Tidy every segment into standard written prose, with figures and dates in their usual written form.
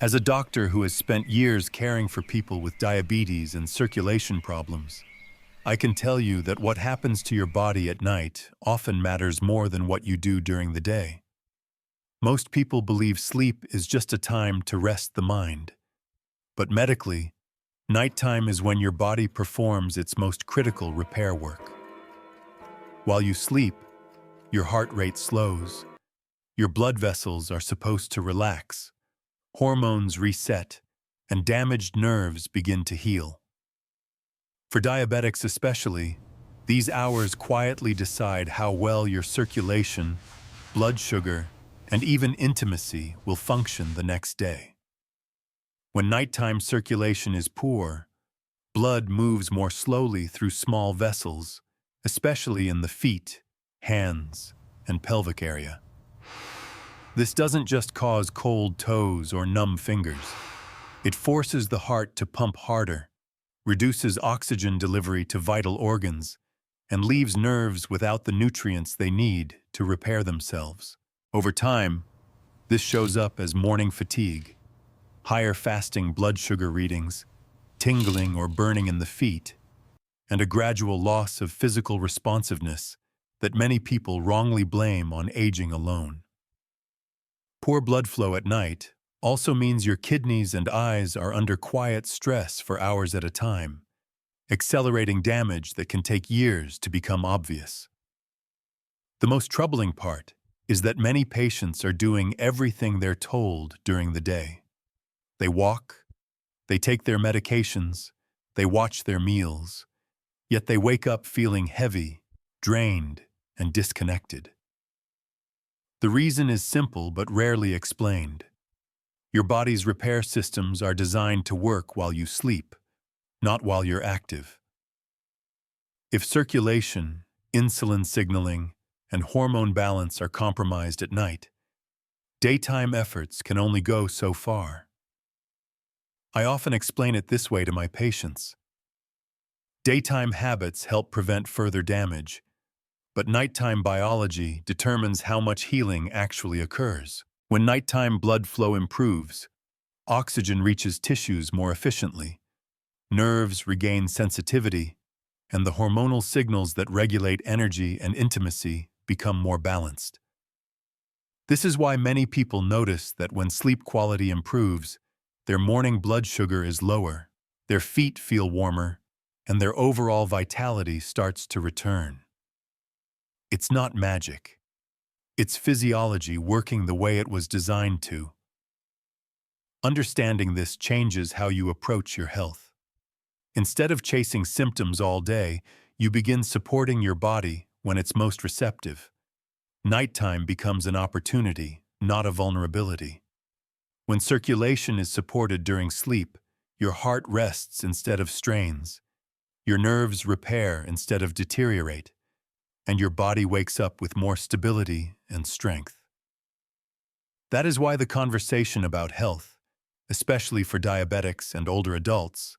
As a doctor who has spent years caring for people with diabetes and circulation problems, I can tell you that what happens to your body at night often matters more than what you do during the day. Most people believe sleep is just a time to rest the mind. But medically, nighttime is when your body performs its most critical repair work. While you sleep, your heart rate slows, your blood vessels are supposed to relax, hormones reset, and damaged nerves begin to heal. For diabetics especially, these hours quietly decide how well your circulation, blood sugar, and even intimacy will function the next day. When nighttime circulation is poor, blood moves more slowly through small vessels, especially in the feet, hands, and pelvic area. This doesn't just cause cold toes or numb fingers. It forces the heart to pump harder, reduces oxygen delivery to vital organs, and leaves nerves without the nutrients they need to repair themselves. Over time, this shows up as morning fatigue, higher fasting blood sugar readings, tingling or burning in the feet, and a gradual loss of physical responsiveness that many people wrongly blame on aging alone. Poor blood flow at night also means your kidneys and eyes are under quiet stress for hours at a time, accelerating damage that can take years to become obvious. The most troubling part is that many patients are doing everything they're told during the day. They walk, they take their medications, they watch their meals, yet they wake up feeling heavy, drained, and disconnected. The reason is simple but rarely explained. Your body's repair systems are designed to work while you sleep, not while you're active. If circulation, insulin signaling, and hormone balance are compromised at night, daytime efforts can only go so far. I often explain it this way to my patients. Daytime habits help prevent further damage, but nighttime biology determines how much healing actually occurs. When nighttime blood flow improves, oxygen reaches tissues more efficiently, nerves regain sensitivity, and the hormonal signals that regulate energy and intimacy become more balanced. This is why many people notice that when sleep quality improves, their morning blood sugar is lower, their feet feel warmer, and their overall vitality starts to return. It's not magic. It's physiology working the way it was designed to. Understanding this changes how you approach your health. Instead of chasing symptoms all day, you begin supporting your body when it's most receptive. Nighttime becomes an opportunity, not a vulnerability. When circulation is supported during sleep, your heart rests instead of strains, your nerves repair instead of deteriorate, and your body wakes up with more stability and strength. That is why the conversation about health, especially for diabetics and older adults,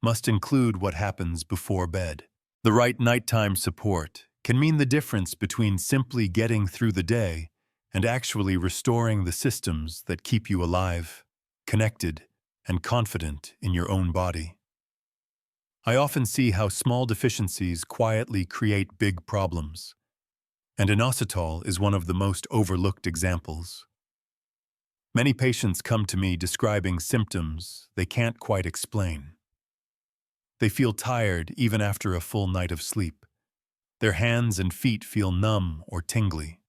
must include what happens before bed. The right nighttime support can mean the difference between simply getting through the day and actually restoring the systems that keep you alive, connected, and confident in your own body. I often see how small deficiencies quietly create big problems, and inositol is one of the most overlooked examples. Many patients come to me describing symptoms they can't quite explain. They feel tired even after a full night of sleep. Their hands and feet feel numb or tingly.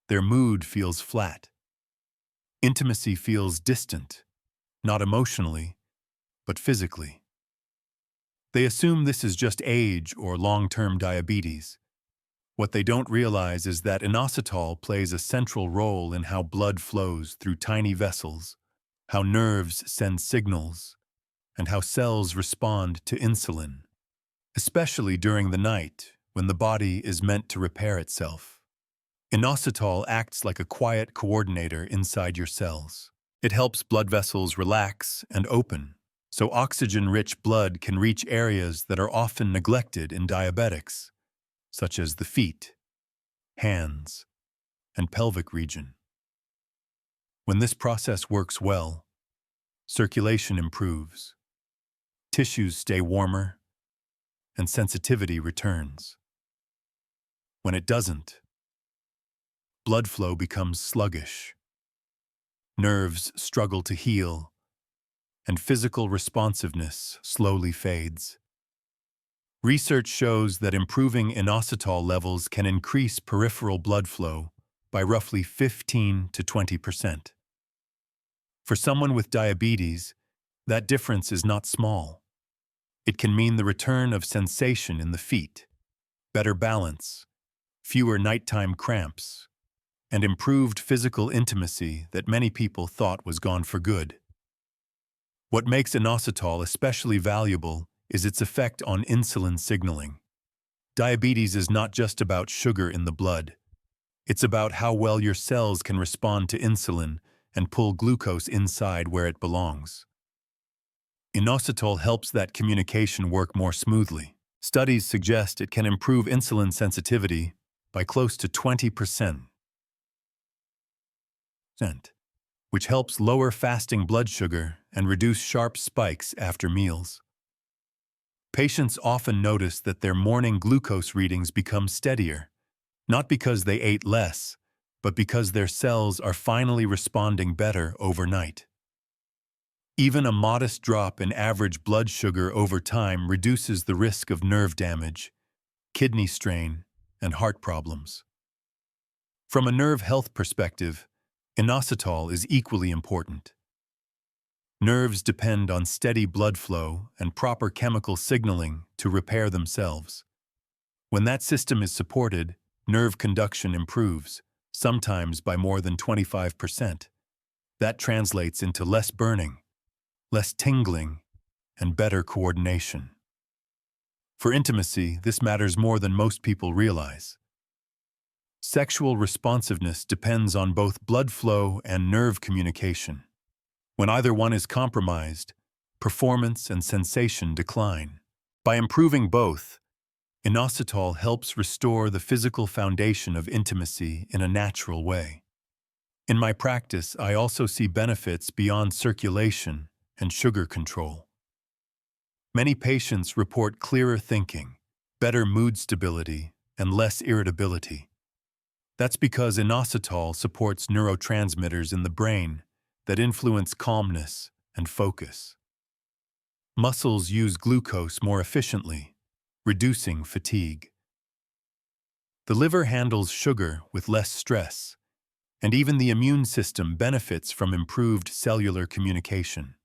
Their mood feels flat. Intimacy feels distant, not emotionally, but physically. They assume this is just age or long-term diabetes. What they don't realize is that inositol plays a central role in how blood flows through tiny vessels, how nerves send signals, and how cells respond to insulin, especially during the night when the body is meant to repair itself. Inositol acts like a quiet coordinator inside your cells. It helps blood vessels relax and open, so oxygen-rich blood can reach areas that are often neglected in diabetics, such as the feet, hands, and pelvic region. When this process works well, circulation improves, tissues stay warmer, and sensitivity returns. When it doesn't, blood flow becomes sluggish, nerves struggle to heal, and physical responsiveness slowly fades. Research shows that improving inositol levels can increase peripheral blood flow by roughly 15 to 20%. For someone with diabetes, that difference is not small. It can mean the return of sensation in the feet, better balance, fewer nighttime cramps, and improved physical intimacy that many people thought was gone for good. What makes inositol especially valuable is its effect on insulin signaling. Diabetes is not just about sugar in the blood. It's about how well your cells can respond to insulin and pull glucose inside where it belongs. Inositol helps that communication work more smoothly. Studies suggest it can improve insulin sensitivity by close to 20%, which helps lower fasting blood sugar and reduce sharp spikes after meals. Patients often notice that their morning glucose readings become steadier, not because they ate less, but because their cells are finally responding better overnight. Even a modest drop in average blood sugar over time reduces the risk of nerve damage, kidney strain, and heart problems. From a nerve health perspective, inositol is equally important. Nerves depend on steady blood flow and proper chemical signaling to repair themselves. When that system is supported, nerve conduction improves, sometimes by more than 25%. That translates into less burning, less tingling, and better coordination. For intimacy, this matters more than most people realize. Sexual responsiveness depends on both blood flow and nerve communication. When either one is compromised, performance and sensation decline. By improving both, inositol helps restore the physical foundation of intimacy in a natural way. In my practice, I also see benefits beyond circulation and sugar control. Many patients report clearer thinking, better mood stability, and less irritability. That's because inositol supports neurotransmitters in the brain that influence calmness and focus. Muscles use glucose more efficiently, reducing fatigue. The liver handles sugar with less stress, and even the immune system benefits from improved cellular communication.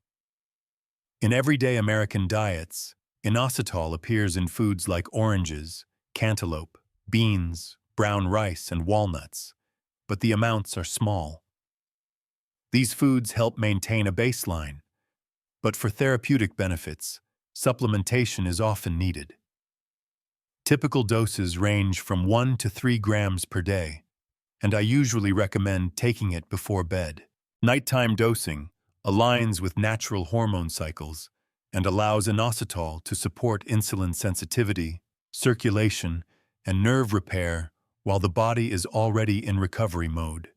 In everyday American diets, inositol appears in foods like oranges, cantaloupe, beans, brown rice, and walnuts, but the amounts are small. These foods help maintain a baseline, but for therapeutic benefits, supplementation is often needed. Typical doses range from 1 to 3 grams per day, and I usually recommend taking it before bed. Nighttime dosing aligns with natural hormone cycles and allows inositol to support insulin sensitivity, circulation, and nerve repair while the body is already in recovery mode.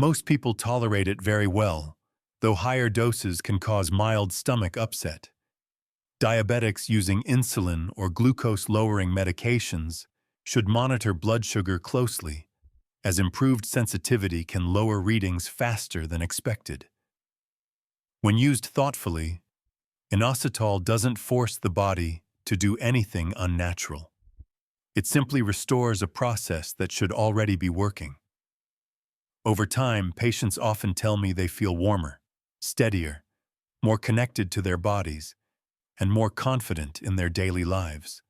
Most people tolerate it very well, though higher doses can cause mild stomach upset. Diabetics using insulin or glucose-lowering medications should monitor blood sugar closely, as improved sensitivity can lower readings faster than expected. When used thoughtfully, inositol doesn't force the body to do anything unnatural. It simply restores a process that should already be working. Over time, patients often tell me they feel warmer, steadier, more connected to their bodies, and more confident in their daily lives.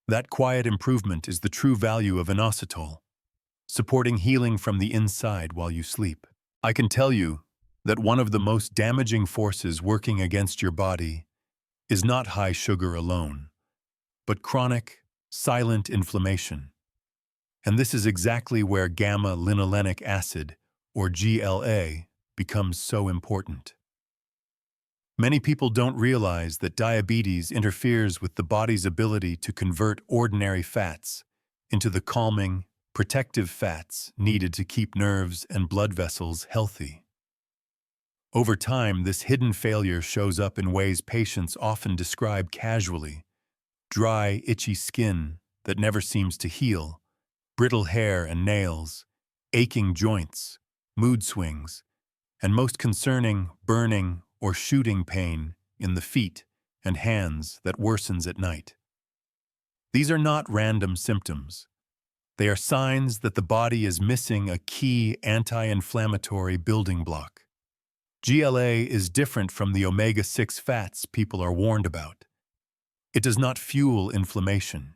That quiet improvement is the true value of inositol, supporting healing from the inside while you sleep. I can tell you that one of the most damaging forces working against your body is not high sugar alone, but chronic, silent inflammation. And this is exactly where gamma-linolenic acid, or GLA, becomes so important. Many people don't realize that diabetes interferes with the body's ability to convert ordinary fats into the calming, protective fats needed to keep nerves and blood vessels healthy. Over time, this hidden failure shows up in ways patients often describe casually: dry, itchy skin that never seems to heal, brittle hair and nails, aching joints, mood swings, and most concerning, burning or shooting pain in the feet and hands that worsens at night. These are not random symptoms. They are signs that the body is missing a key anti-inflammatory building block. GLA is different from the omega-6 fats people are warned about. It does not fuel inflammation.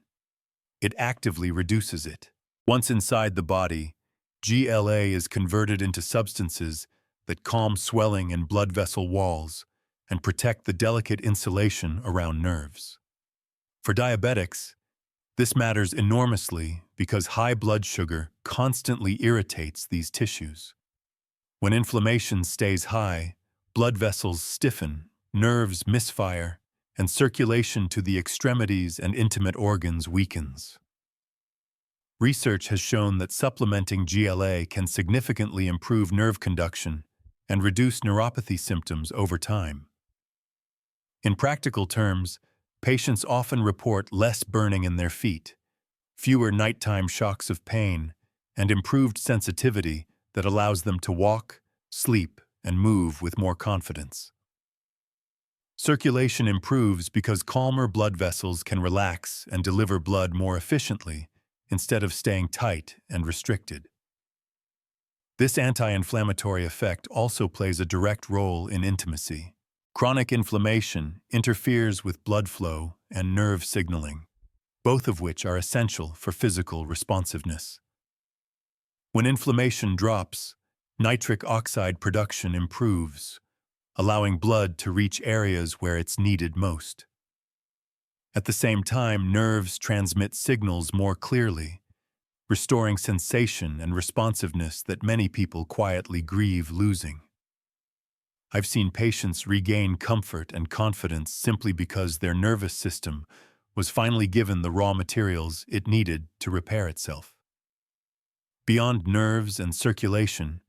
It actively reduces it. Once inside the body, GLA is converted into substances that calm swelling in blood vessel walls and protect the delicate insulation around nerves. For diabetics, this matters enormously because high blood sugar constantly irritates these tissues. When inflammation stays high, blood vessels stiffen, nerves misfire, and circulation to the extremities and intimate organs weakens. Research has shown that supplementing GLA can significantly improve nerve conduction and reduce neuropathy symptoms over time. In practical terms, patients often report less burning in their feet, fewer nighttime shocks of pain, and improved sensitivity that allows them to walk, sleep, and move with more confidence. Circulation improves because calmer blood vessels can relax and deliver blood more efficiently instead of staying tight and restricted. This anti-inflammatory effect also plays a direct role in intimacy. Chronic inflammation interferes with blood flow and nerve signaling, both of which are essential for physical responsiveness. When inflammation drops, nitric oxide production improves, allowing blood to reach areas where it's needed most. At the same time, nerves transmit signals more clearly, restoring sensation and responsiveness that many people quietly grieve losing. I've seen patients regain comfort and confidence simply because their nervous system was finally given the raw materials it needed to repair itself. Beyond nerves and circulation,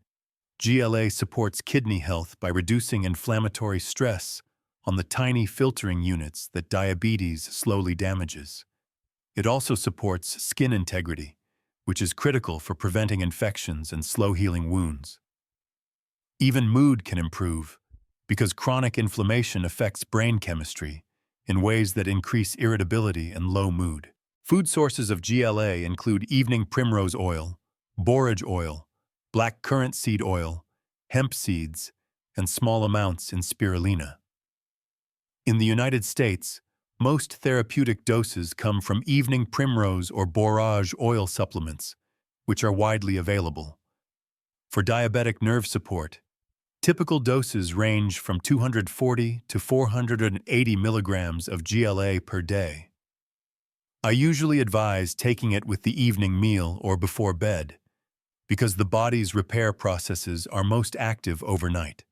GLA supports kidney health by reducing inflammatory stress on the tiny filtering units that diabetes slowly damages. It also supports skin integrity, which is critical for preventing infections and slow-healing wounds. Even mood can improve because chronic inflammation affects brain chemistry in ways that increase irritability and low mood. Food sources of GLA include evening primrose oil, borage oil, black currant seed oil, hemp seeds, and small amounts in spirulina. In the United States, most therapeutic doses come from evening primrose or borage oil supplements, which are widely available. For diabetic nerve support, typical doses range from 240 to 480 milligrams of GLA per day. I usually advise taking it with the evening meal or before bed, because the body's repair processes are most active overnight.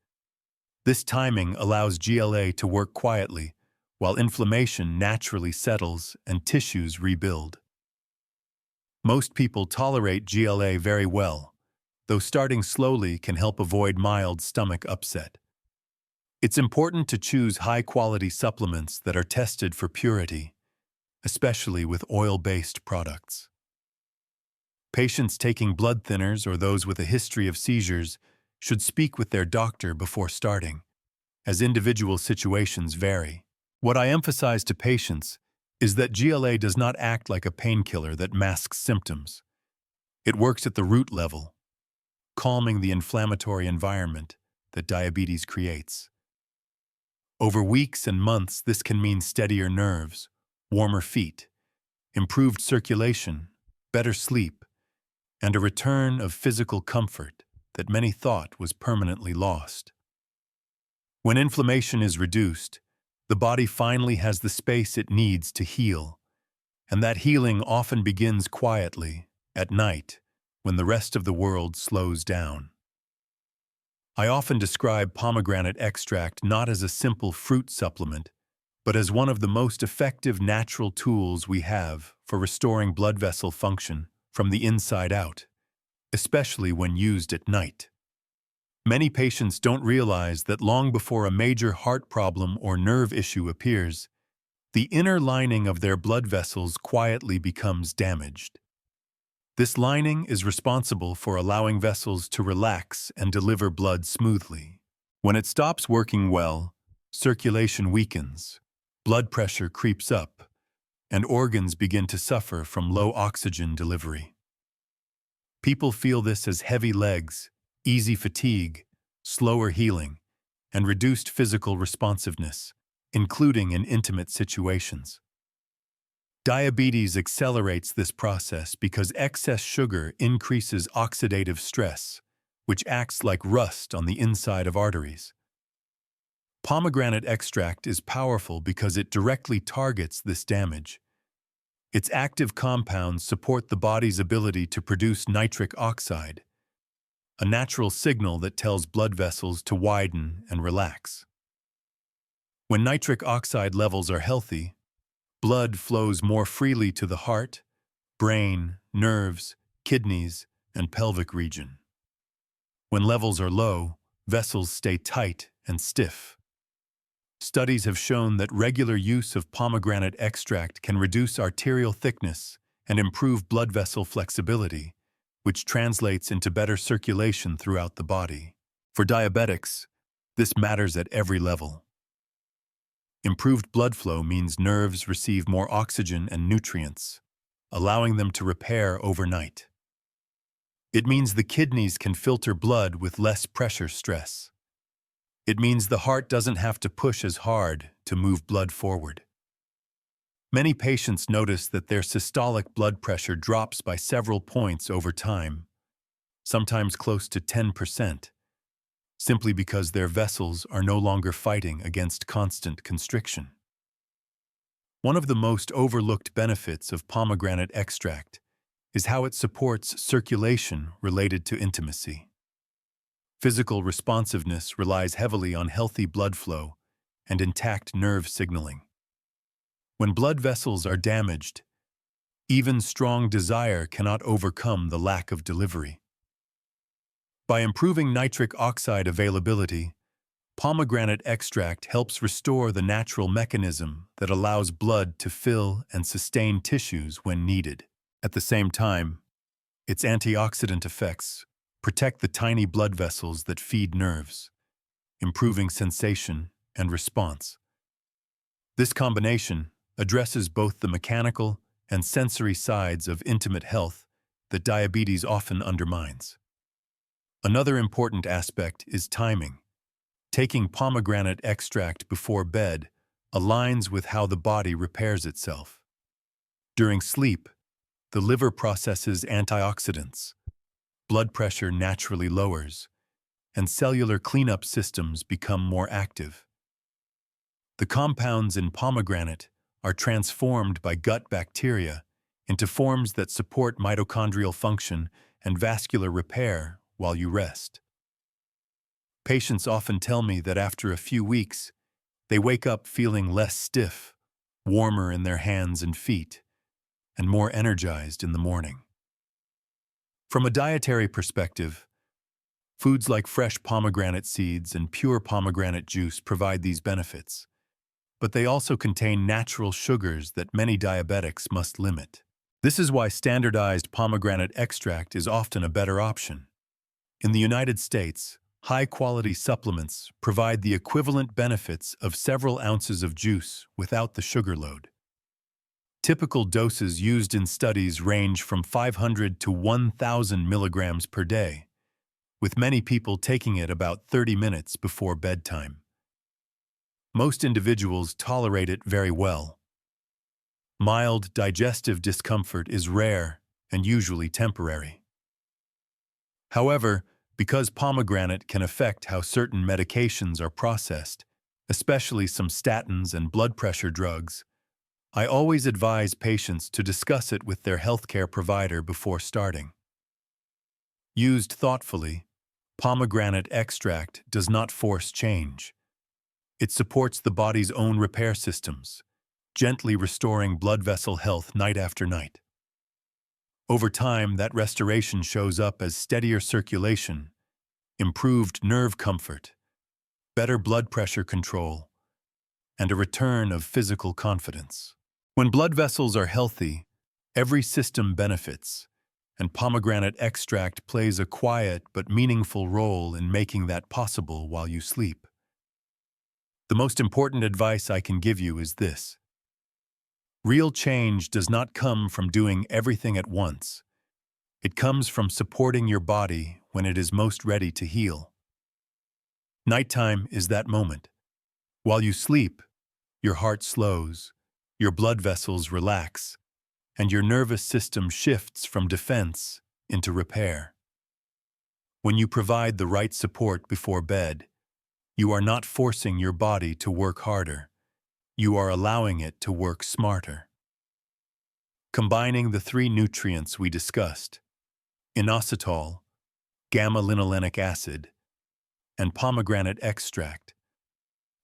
This timing allows GLA to work quietly, while inflammation naturally settles and tissues rebuild. Most people tolerate GLA very well, though starting slowly can help avoid mild stomach upset. It's important to choose high-quality supplements that are tested for purity, especially with oil-based products. Patients taking blood thinners or those with a history of seizures should speak with their doctor before starting, as individual situations vary. What I emphasize to patients is that GLA does not act like a painkiller that masks symptoms. It works at the root level, calming the inflammatory environment that diabetes creates. Over weeks and months, this can mean steadier nerves, warmer feet, improved circulation, better sleep, and a return of physical comfort that many thought was permanently lost. When inflammation is reduced, the body finally has the space it needs to heal, and that healing often begins quietly, at night, when the rest of the world slows down. I often describe pomegranate extract not as a simple fruit supplement, but as one of the most effective natural tools we have for restoring blood vessel function from the inside out, especially when used at night. Many patients don't realize that long before a major heart problem or nerve issue appears, the inner lining of their blood vessels quietly becomes damaged. This lining is responsible for allowing vessels to relax and deliver blood smoothly. When it stops working well, circulation weakens, blood pressure creeps up, and organs begin to suffer from low oxygen delivery. People feel this as heavy legs, easy fatigue, slower healing, and reduced physical responsiveness, including in intimate situations. Diabetes accelerates this process because excess sugar increases oxidative stress, which acts like rust on the inside of arteries. Pomegranate extract is powerful because it directly targets this damage. Its active compounds support the body's ability to produce nitric oxide, a natural signal that tells blood vessels to widen and relax. When nitric oxide levels are healthy, blood flows more freely to the heart, brain, nerves, kidneys, and pelvic region. When levels are low, vessels stay tight and stiff. Studies have shown that regular use of pomegranate extract can reduce arterial thickness and improve blood vessel flexibility, which translates into better circulation throughout the body. For diabetics, this matters at every level. Improved blood flow means nerves receive more oxygen and nutrients, allowing them to repair overnight. It means the kidneys can filter blood with less pressure stress. It means the heart doesn't have to push as hard to move blood forward. Many patients notice that their systolic blood pressure drops by several points over time, sometimes close to 10%, simply because their vessels are no longer fighting against constant constriction. One of the most overlooked benefits of pomegranate extract is how it supports circulation related to intimacy. Physical responsiveness relies heavily on healthy blood flow and intact nerve signaling. When blood vessels are damaged, even strong desire cannot overcome the lack of delivery. By improving nitric oxide availability, pomegranate extract helps restore the natural mechanism that allows blood to fill and sustain tissues when needed. At the same time, its antioxidant effects protect the tiny blood vessels that feed nerves, improving sensation and response. This combination addresses both the mechanical and sensory sides of intimate health that diabetes often undermines. Another important aspect is timing. Taking pomegranate extract before bed aligns with how the body repairs itself. During sleep, the liver processes antioxidants, blood pressure naturally lowers, and cellular cleanup systems become more active. The compounds in pomegranate are transformed by gut bacteria into forms that support mitochondrial function and vascular repair while you rest. Patients often tell me that after a few weeks, they wake up feeling less stiff, warmer in their hands and feet, and more energized in the morning. From a dietary perspective, foods like fresh pomegranate seeds and pure pomegranate juice provide these benefits, but they also contain natural sugars that many diabetics must limit. This is why standardized pomegranate extract is often a better option. In the United States, high-quality supplements provide the equivalent benefits of several ounces of juice without the sugar load. Typical doses used in studies range from 500 to 1,000 milligrams per day, with many people taking it about 30 minutes before bedtime. Most individuals tolerate it very well. Mild digestive discomfort is rare and usually temporary. However, because pomegranate can affect how certain medications are processed, especially some statins and blood pressure drugs, I always advise patients to discuss it with their healthcare provider before starting. Used thoughtfully, pomegranate extract does not force change. It supports the body's own repair systems, gently restoring blood vessel health night after night. Over time, that restoration shows up as steadier circulation, improved nerve comfort, better blood pressure control, and a return of physical confidence. When blood vessels are healthy, every system benefits, and pomegranate extract plays a quiet but meaningful role in making that possible while you sleep. The most important advice I can give you is this: real change does not come from doing everything at once. It comes from supporting your body when it is most ready to heal. Nighttime is that moment. While you sleep, your heart slows, your blood vessels relax, and your nervous system shifts from defense into repair. When you provide the right support before bed, you are not forcing your body to work harder. You are allowing it to work smarter. Combining the three nutrients we discussed, inositol, gamma-linolenic acid, and pomegranate extract,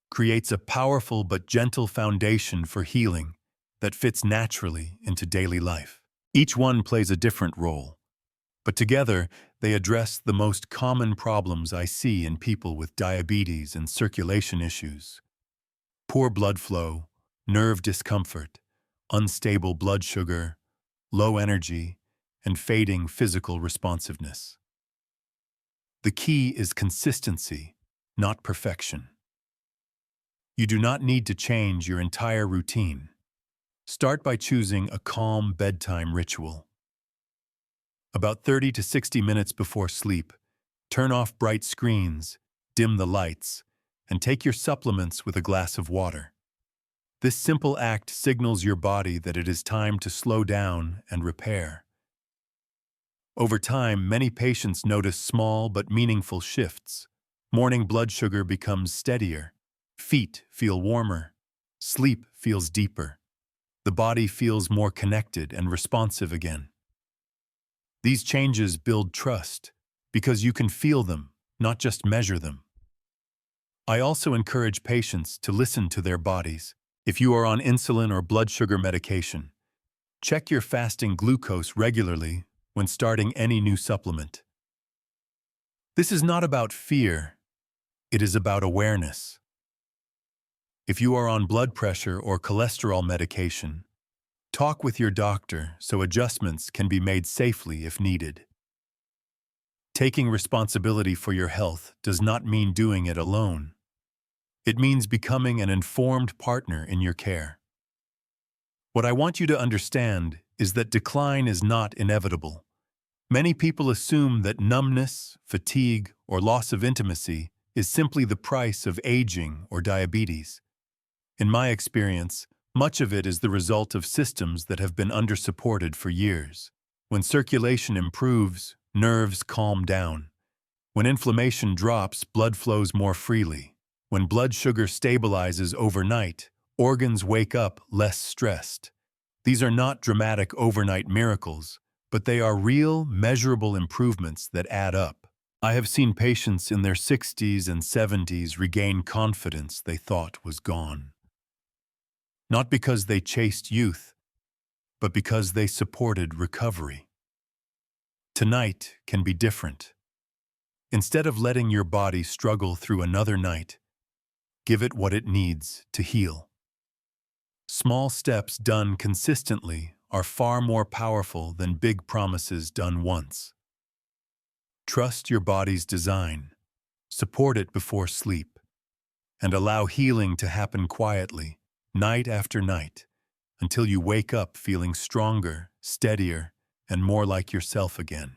creates a powerful but gentle foundation for healing that fits naturally into daily life. Each one plays a different role, but together they address the most common problems I see in people with diabetes and circulation issues: poor blood flow, nerve discomfort, unstable blood sugar, low energy, and fading physical responsiveness. The key is consistency, not perfection. You do not need to change your entire routine. Start by choosing a calm bedtime ritual. About 30 to 60 minutes before sleep, turn off bright screens, dim the lights, and take your supplements with a glass of water. This simple act signals your body that it is time to slow down and repair. Over time, many patients notice small but meaningful shifts. Morning blood sugar becomes steadier, feet feel warmer, sleep feels deeper. The body feels more connected and responsive again. These changes build trust because you can feel them, not just measure them. I also encourage patients to listen to their bodies. If you are on insulin or blood sugar medication, check your fasting glucose regularly when starting any new supplement. This is not about fear, it is about awareness. If you are on blood pressure or cholesterol medication, talk with your doctor so adjustments can be made safely if needed. Taking responsibility for your health does not mean doing it alone. It means becoming an informed partner in your care. What I want you to understand is that decline is not inevitable. Many people assume that numbness, fatigue, or loss of intimacy is simply the price of aging or diabetes. In my experience, much of it is the result of systems that have been under-supported for years. When circulation improves, nerves calm down. When inflammation drops, blood flows more freely. When blood sugar stabilizes overnight, organs wake up less stressed. These are not dramatic overnight miracles, but they are real, measurable improvements that add up. I have seen patients in their 60s and 70s regain confidence they thought was gone. Not because they chased youth, but because they supported recovery. Tonight can be different. Instead of letting your body struggle through another night, give it what it needs to heal. Small steps done consistently are far more powerful than big promises done once. Trust your body's design, support it before sleep, and allow healing to happen quietly, night after night, until you wake up feeling stronger, steadier, and more like yourself again.